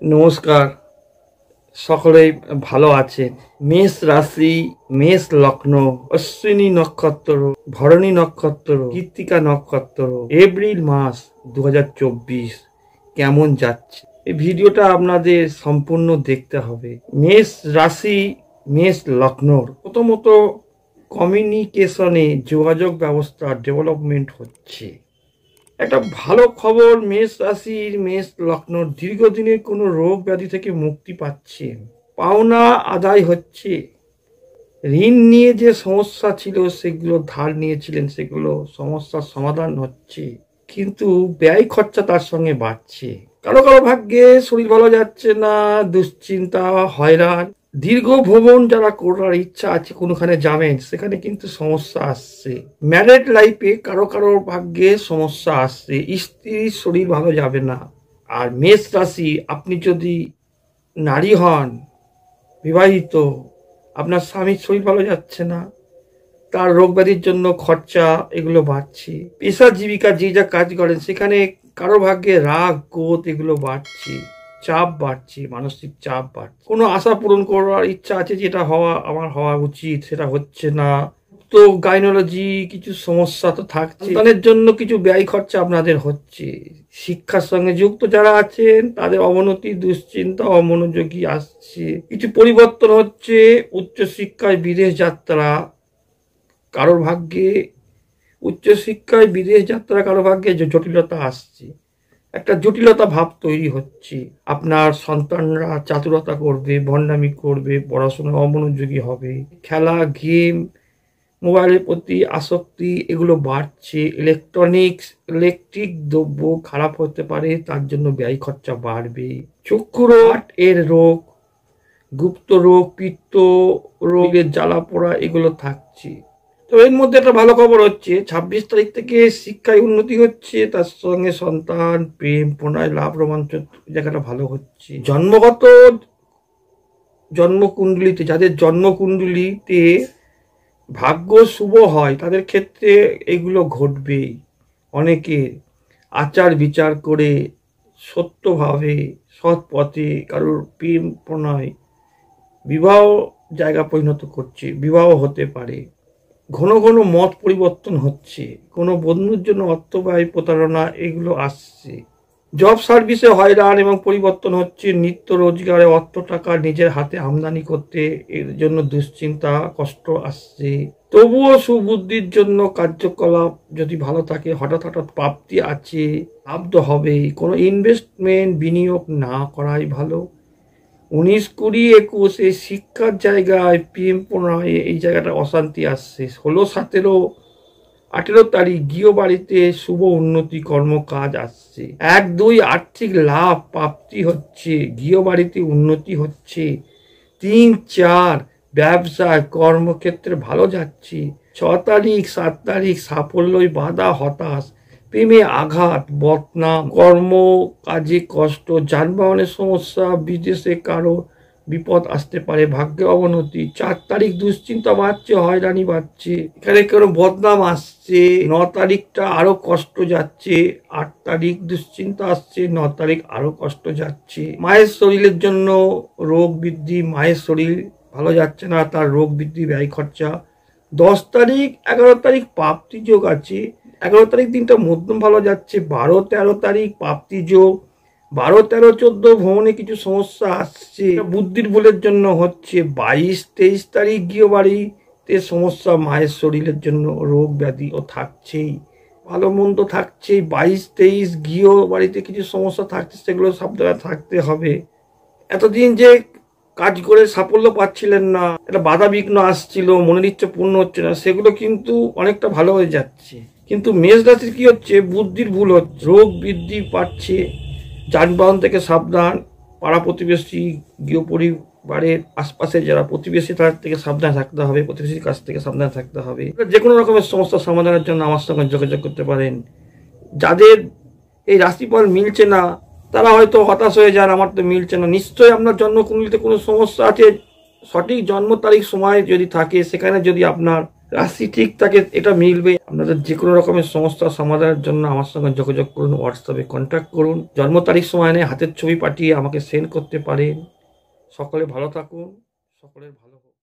নমস্কার, সকলেই ভালো আছেন। মেষ রাশি, মেষ লগ্ন, অশ্বিনী নক্ষত্র, ভরণী নক্ষত্র, কৃত্তিকা নক্ষত্র, এপ্রিল মাস 2024 কেমন যাচ্ছে এই ভিডিওটা আপনাদের সম্পূর্ণ দেখতে হবে। মেষ রাশি, মেষ লগ্নর প্রথমত কমিউনিকেশনে যোগাযোগ ব্যবস্থা ডেভেলপমেন্ট হচ্ছে। একটা ভালো খবর, মেষ রাশির মেষ লগ্ন দীর্ঘদিনের কোনো রোগ ব্যাধি থেকে মুক্তি পাচ্ছে, পাওনা আদায় হচ্ছে। ঋণ নিয়ে যে সমস্যা ছিল, সেগুলো ধার নিয়েছিলেন, সেগুলো সমস্যার সমাধান হচ্ছে, কিন্তু ব্যয় খরচা তার সঙ্গে বাড়ছে। কারো কারো ভাগ্যে শরীর ভালো যাচ্ছে না, দুশ্চিন্তা, হয়রান। দীর্ঘ ভ্রমণ যারা করার ইচ্ছা আছে, কোনোখানে যাবেন, সেখানে কিন্তু সমস্যা আসছে। ম্যারেড লাইফে কারো কারো ভাগ্যে সমস্যা আসছে, স্ত্রীর শরীর ভালো যাবে না। আর মেষ রাশি, আপনি যদি নারী হন, বিবাহিত, আপনার স্বামীর শরীর ভালো যাচ্ছে না, তার রোগ ব্যাধির জন্য খরচা এগুলো বাড়ছে। পেশা জীবিকা যে যা কাজ করেন, সেখানে কারো ভাগ্যে রাগ, ক্রোধ এগুলো বাড়ছে, চাপ বাড়ছে, মানসিক চাপ বাড়ছে। কোনো আশা পূরণ করার ইচ্ছা আছে, যেটা আমার হওয়া উচিত, সেটা হচ্ছে না। তো গাইনোলজি কিছু সমস্যা তো থাকছে, তাদের জন্য কিছু ব্যয় খরচা আপনাদের হচ্ছে। শিক্ষার সঙ্গে যুক্ত যারা আছেন, তাদের অবনতি, দুশ্চিন্তা, অমনোযোগী আসছে। কিছু পরিবর্তন হচ্ছে, উচ্চশিক্ষায় বিদেশ যাত্রা কারোর ভাগ্যে, উচ্চশিক্ষায় বিদেশ যাত্রা কারো ভাগ্যে জটিলতা আসছে। একটা জটিলতা ভাব তৈরি হচ্ছে। আপনার সন্তানরা চাতুরতা করবে, ভণ্ডামি করবে, পড়াশোনা অমনোযোগী হবে, খেলা, গেম, মোবাইলের প্রতি আসক্তি এগুলো বাড়ছে। ইলেকট্রিক দ্রব্য খারাপ হতে পারে, তার জন্য ব্যয় খরচা বাড়বে। চক্ষু রোগ এর রোগ, গুপ্ত রোগ, পিত্ত রোগের জ্বালা পোড়া এগুলো থাকছে। তো এর মধ্যে একটা ভালো খবর হচ্ছে, 26 তারিখ থেকে শিক্ষায় উন্নতি হচ্ছে, তার সঙ্গে সন্তান, প্রেম, প্রণয়, লাভ, রোমাঞ্চ জায়গাটা ভালো হচ্ছে। জন্মগত জন্মকুণ্ডলিতে, যাদের জন্মকুণ্ডলিতে ভাগ্য শুভ হয়, তাদের ক্ষেত্রে এগুলো ঘটবেই। অনেকে আচার বিচার করে, সত্যভাবে, সৎ পথে কারোর প্রেম প্রণয় বিবাহ জায়গা পরিণত করছে, বিবাহ হতে পারে। ঘন ঘন মত পরিবর্তন হচ্ছে, কোনো বন্ধুর জন্য অর্থ ব্যয়, প্রতারণা এগুলো আসছে। জব সার্ভিসে হয়রান এবং পরিবর্তন হচ্ছে। নিত্য রোজগারে অর্থ টাকা নিজের হাতে আমদানি করতে, এর জন্য দুশ্চিন্তা, কষ্ট আসছে। তবুও সুবুদ্ধির জন্য কার্যকলাপ যদি ভালো থাকে, হঠাৎ হঠাৎ প্রাপ্তি আছে, লাভ তো হবেই। কোনো ইনভেস্টমেন্ট, বিনিয়োগ না করাই ভালো। 19, 20, 21 এই শিক্ষার জায়গায়, প্রেম প্রণয়ে এই জায়গাটা অশান্তি আসছে। 16, 17, 18 তারিখ গৃহ বাড়িতে শুভ উন্নতি, কর্মকাজ আসছে। 1, 2 আর্থিক লাভ প্রাপ্তি হচ্ছে, গৃহ বাড়িতে উন্নতি হচ্ছে। 3, 4 ব্যবসায়, কর্মক্ষেত্রে ভালো যাচ্ছে। 6 তারিখ, 7 তারিখ সাফল্যই বাধা, হতাশ, প্রেমে আঘাত, বদনাম, কর্ম কাজে কষ্ট, যানবাহনের সমস্যা, বিদেশে কারো বিপদ আসতে পারে, ভাগ্যে অবনতি। 4 তারিখ দুশ্চিন্তা বাড়ছে, হয়রানি বাড়ছে, এখানে কোনো বদনাম আসছে। 9 তারিখটা আরো কষ্ট যাচ্ছে। 8 তারিখ দুশ্চিন্তা আসছে, 9 তারিখ আরো কষ্ট যাচ্ছে। মায়ের শরীরের জন্য রোগ বৃদ্ধি, মায়ের শরীর ভালো যাচ্ছে না, তার রোগ বৃদ্ধি, ব্যয় খরচা। 10 তারিখ, 11 তারিখ প্রাপ্তি যোগ আছে। 11 তারিখ দিনটা মধ্যম ভালো যাচ্ছে। 12, 13 তারিখ প্রাপ্তি যোগ। 12, 13, 14 ভ্রমণে কিছু সমস্যা আসছে, বুদ্ধির ভুলের জন্য হচ্ছে। 22, 23 তারিখ গৃহবাড়িতে সমস্যা, মায়ের শরীরের জন্য রোগ ব্যাধি ও থাকছেই, ভালো মন্দ থাকছেই। 22, 23 গৃহ বাড়িতে কিছু সমস্যা থাকছে, সেগুলো সাবধানে থাকতে হবে। এতদিন যে কাজ করে সাফল্য পাচ্ছিলেন না, একটা বাধা বিঘ্ন আসছিল, মনের ইচ্ছে পূর্ণ হচ্ছে না, সেগুলো কিন্তু অনেকটা ভালো হয়ে যাচ্ছে। কিন্তু মেষ রাশির কি হচ্ছে, বুদ্ধির ভুল হচ্ছে, রোগ বৃদ্ধি পাচ্ছে। যানবাহন থেকে সাবধান, পাড়া প্রতিবেশী, গৃহ পরিবারের আশপাশে যারা প্রতিবেশী, তার থেকে সাবধানে থাকতে হবে, প্রতিবেশীর কাছ থেকে সাবধানে থাকতে হবে। যে কোনো রকমের সমস্যার সমাধানের জন্য আমার সঙ্গে যোগাযোগ করতে পারেন। যাদের এই রাশিফল মিলছে না, তারা হয়তো হতাশ হয়ে যান, আমার তো মিলছে না। নিশ্চয়ই আপনার জন্মকুণ্ডলিতে কোনো সমস্যা আছে। সঠিক জন্ম তারিখ সময় যদি থাকে, সেখানে যদি আপনার রাশি ঠিক থাকে, এটা মিলবে। আপনাদের যে কোনো রকমের সমস্যা সমাধানের জন্য আমার সঙ্গে যোগাযোগ করুন, হোয়াটসঅ্যাপে কন্ট্যাক্ট করুন। জন্ম তারিখ সময় নেই, হাতের ছবি পাঠিয়ে আমাকে সেন্ড করতে পারেন। সকলে ভালো থাকুন, সকলের ভালো হোক।